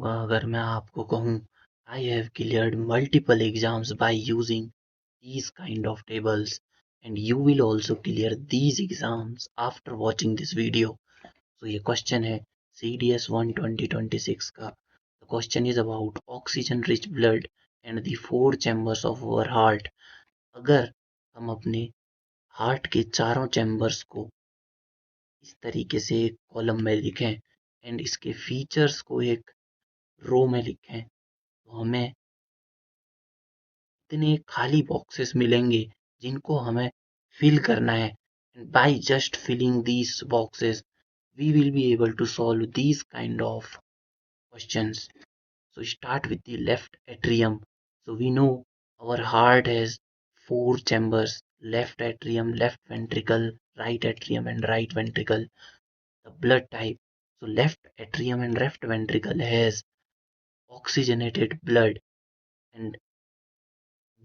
होगा अगर मैं आपको कहूँ I have cleared multiple exams by using these kind of tables, and you will also clear these exams after watching this video. So ये question है CDS 1 2026 का. The question is about oxygen rich blood and the four chambers of our heart. अगर हम अपने heart के चारों chambers को इस तरीके से एक कॉलम में लिखें एंड इसके फीचर्स को एक रो में लिखें तो हमें इतने खाली बॉक्सेस मिलेंगे जिनको हमें फिल करना है. And by just filling these boxes we will be able to solve these kind of questions. So start with the left atrium. So we know our heart has four chambers: left atrium, left ventricle, right atrium and right ventricle. The blood type. So left atrium and left ventricle has oxygenated blood, and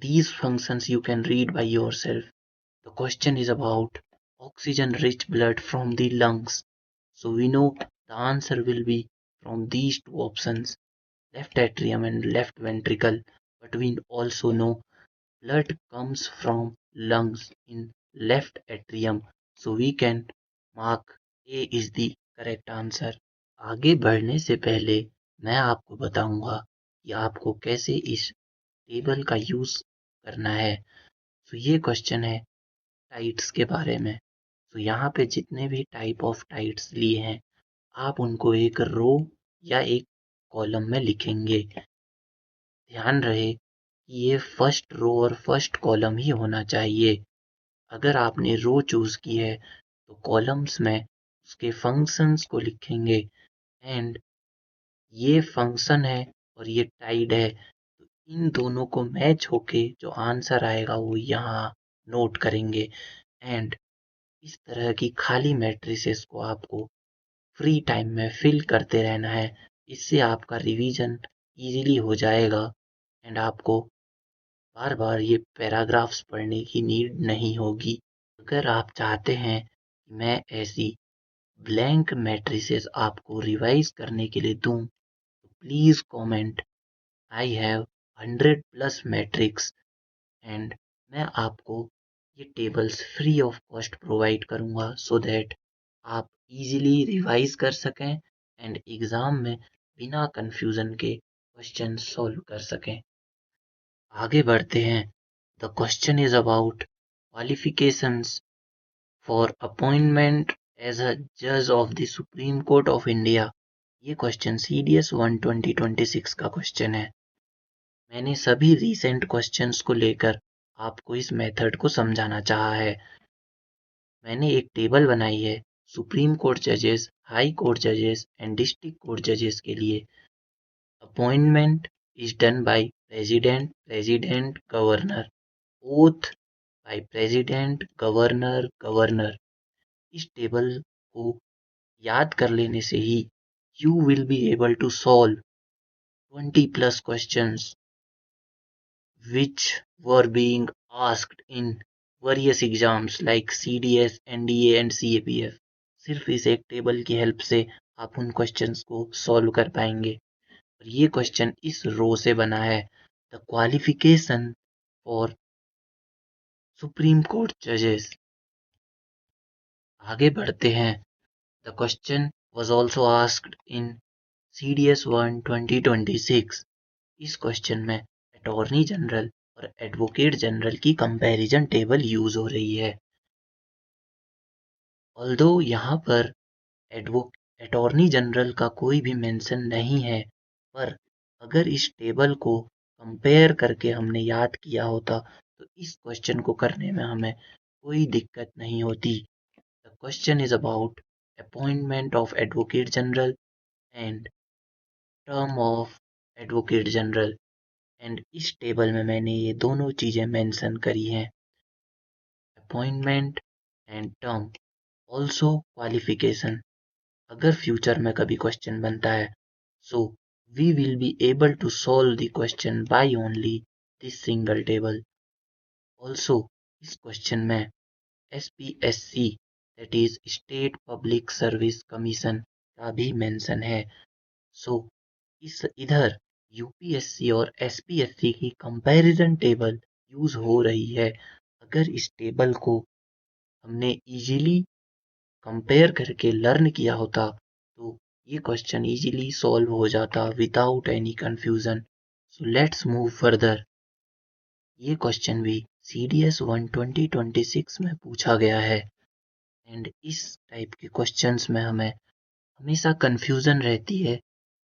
these functions you can read by yourself. The question is about oxygen rich blood from the lungs. So we know the answer will be from these two options, left atrium and left ventricle, but we also know blood comes from lungs in left atrium, so we can mark A is the correct answer. आगे बढ़ने से पहले मैं आपको बताऊंगा कि आपको कैसे इस टेबल का यूज करना है. तो ये क्वेश्चन है टाइट्स के बारे में. तो यहाँ पे जितने भी टाइप ऑफ टाइट्स लिए हैं आप उनको एक रो या एक कॉलम में लिखेंगे. ध्यान रहे कि ये फर्स्ट रो और फर्स्ट कॉलम ही होना चाहिए. अगर आपने रो चूज की है तो कॉलम्स में उसके फंक्शंस को लिखेंगे एंड ये फंक्शन है और ये टाइड है तो इन दोनों को मैच होके जो आंसर आएगा वो यहाँ नोट करेंगे. एंड इस तरह की खाली मैट्रिसेस को आपको फ्री टाइम में फिल करते रहना है. इससे आपका रिवीजन इजीली हो जाएगा एंड आपको बार बार ये पैराग्राफ्स पढ़ने की नीड नहीं होगी. अगर आप चाहते हैं कि मैं ऐसी ब्लैंक मैट्रिसेस आपको रिवाइज करने के लिए दूं तो please comment I have 100+ matrix and मैं आपको ये tables free of cost provide करूँगा सो दैट आप इजीली रिवाइज कर सकें एंड एग्ज़ाम में बिना कन्फ्यूज़न के क्वेश्चन सॉल्व कर सकें. आगे बढ़ते हैं. The question is about qualifications for appointment as a जज of the Supreme Court of India. ये क्वेश्चन CDS 1 2026 का क्वेश्चन है. मैंने सभी रीसेंट क्वेश्चंस को लेकर आपको इस मेथड को समझाना चाहा है. मैंने एक टेबल बनाई है सुप्रीम कोर्ट जजेस, हाई कोर्ट जजेस एंड डिस्ट्रिक्ट कोर्ट जजेस के लिए. Appointment is done by president governor. Oath by president governor. इस टेबल को याद कर लेने से ही you will be able to solve 20+ questions which were being asked in various exams like CDS, NDA and CAPF. सिर्फ इस एक टेबल की हेल्प से आप उन क्वेश्चंस को सॉल्व कर पाएंगे. और ये क्वेश्चन इस रो से बना है. The qualification for supreme court जजेस. आगे बढ़ते हैं. The question was also asked in CDS 1 2026. इस क्वेश्चन में अटॉर्नी जनरल और एडवोकेट जनरल की कंपैरिजन टेबल यूज हो रही है. ऑल्दो यहाँ पर अटॉर्नी जनरल का कोई भी मेंशन नहीं है, पर अगर इस टेबल को कंपेयर करके हमने याद किया होता तो इस क्वेश्चन को करने में हमें कोई दिक्कत नहीं होती. The question is about appointment of advocate general and term of advocate general. And इस टेबल में मैंने ये दोनों चीज़ें मेंशन करी हैं, appointment and term. Also qualification. अगर फ्यूचर में कभी क्वेश्चन बनता है so we will be able to solve the question by only this single table. Also इस क्वेश्चन में SPSC that is state public service commission का भी मेंशन है. सो इधर यूपीएससी और एसपीएससी की कंपैरिजन टेबल यूज हो रही है। अगर इस टेबल को हमने इजीली कंपेयर करके लर्न किया होता तो ये क्वेश्चन इजीली सॉल्व हो जाता without any confusion. So let's move further. ये क्वेश्चन भी CDS 1 2026 में पूछा गया है एंड इस टाइप के क्वेश्चंस में हमें हमेशा कंफ्यूजन रहती है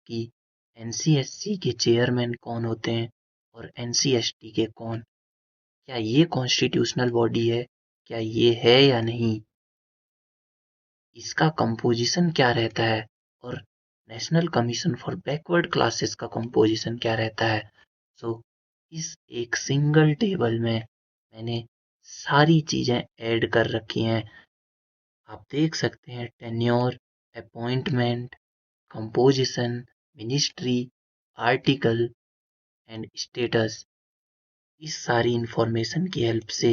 कि एनसीएससी के चेयरमैन कौन होते हैं और एनसीएसटी के कौन। क्या ये कॉन्स्टिट्यूशनल बॉडी है, क्या ये है या नहीं, इसका कंपोजिशन क्या रहता है और national commission for backward classes का कंपोजिशन क्या रहता है। सो इस एक सिंगल टेबल में मैंने सारी चीजें ऐड कर रखी हैं। आप देख सकते हैं tenure, appointment, composition, ministry, article and status. इस सारी इंफॉर्मेशन की हेल्प से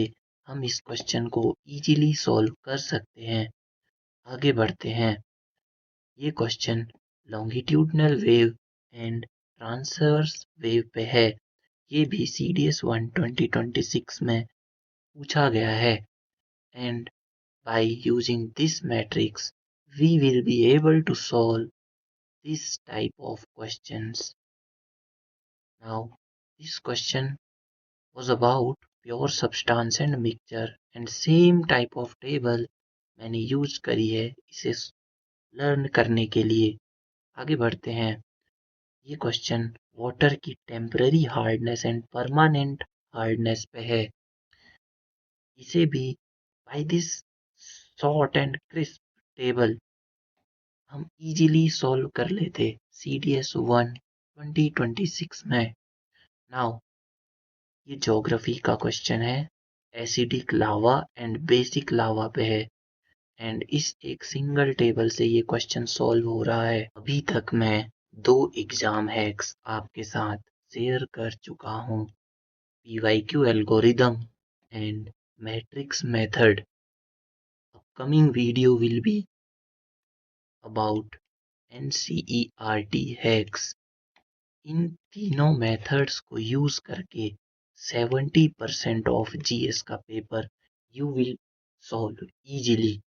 हम इस क्वेश्चन को इजीली सॉल्व कर सकते हैं। आगे बढ़ते हैं। ये question longitudinal wave and transverse wave पे है। ये भी CDS 1 2026 में पूछा गया है and by using this matrix we will be able to solve this type of questions. Now this question was about pure substance and mixture and same type of table मैंने use करी है इसे learn करने के लिए। आगे बढ़ते हैं। ये क्वेश्चन वाटर की temporary hardness and permanent hardness पे है। इसे भी by this short and crisp table हम इजीली सॉल्व कर लेते CDS 1 2026 में। नाउ ये ज्योग्राफी का क्वेश्चन है, एसिडिक लावा एंड बेसिक लावा पे है एंड इस एक सिंगल टेबल से ये क्वेश्चन सॉल्व हो रहा है। अभी तक मैं 2 एग्जाम हैक्स आपके साथ शेयर कर चुका हूँ, PYQ algorithm and matrix method. Upcoming video will be about NCERT hacks. इन तीनों मेथड्स को यूज करके 70% ऑफ GS का paper you will solve easily.